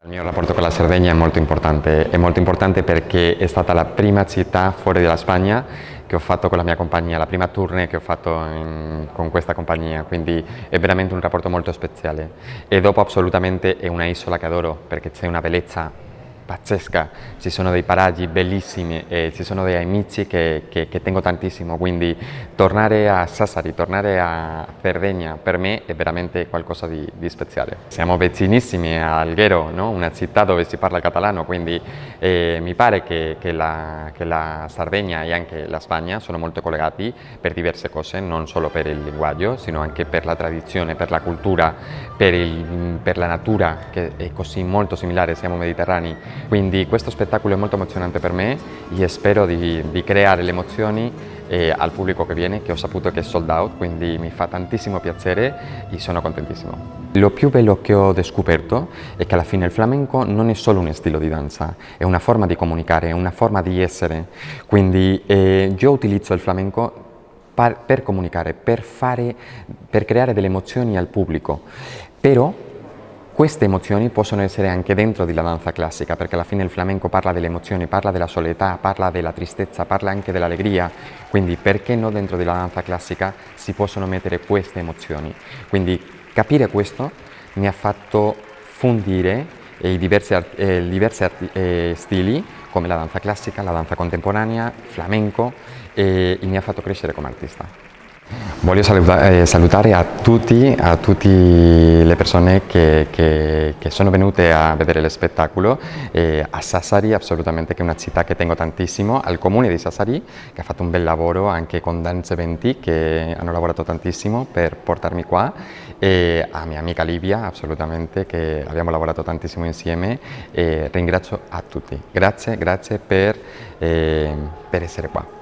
Il mio rapporto con la Sardegna è molto importante perché è stata la prima città fuori dalla Spagna che ho fatto con la mia compagnia, la prima tournée che ho fatto con questa compagnia, quindi è veramente un rapporto molto speciale. E dopo assolutamente è una isola che adoro perché c'è una bellezza pazzesca, ci sono dei paraggi bellissimi e ci sono dei amici che tengo tantissimo, quindi tornare a Sassari, tornare a Sardegna per me è veramente qualcosa di speciale. Siamo vicinissimi a Alghero, no? Una città dove si parla catalano, quindi mi pare che la Sardegna e anche la Spagna sono molto collegati per diverse cose, non solo per il linguaggio, sino anche per la tradizione, per la cultura, per la natura, che è così molto similare, siamo mediterranei. Quindi questo spettacolo è molto emozionante per me e spero di creare le emozioni al pubblico che viene, che ho saputo che è sold out, quindi mi fa tantissimo piacere e sono contentissimo. Lo più bello che ho scoperto è che alla fine il flamenco non è solo uno stile di danza, è una forma di comunicare, è una forma di essere. Quindi io utilizzo il flamenco per comunicare, per creare delle emozioni al pubblico, però queste emozioni possono essere anche dentro della danza classica, perché alla fine il flamenco parla delle emozioni, parla della soledad, parla della tristezza, parla anche dell'allegria, quindi perché no dentro della danza classica si possono mettere queste emozioni? Quindi capire questo mi ha fatto fundire i diversi stili come la danza classica, la danza contemporanea, il flamenco e mi ha fatto crescere come artista. Voglio salutare a tutte le persone che sono venute a vedere lo spettacolo, a Sassari assolutamente che è una città che tengo tantissimo, al comune di Sassari che ha fatto un bel lavoro anche con Dance 20 che hanno lavorato tantissimo per portarmi qua e a mia amica Livia assolutamente che abbiamo lavorato tantissimo insieme e ringrazio a tutti. Grazie per essere qua.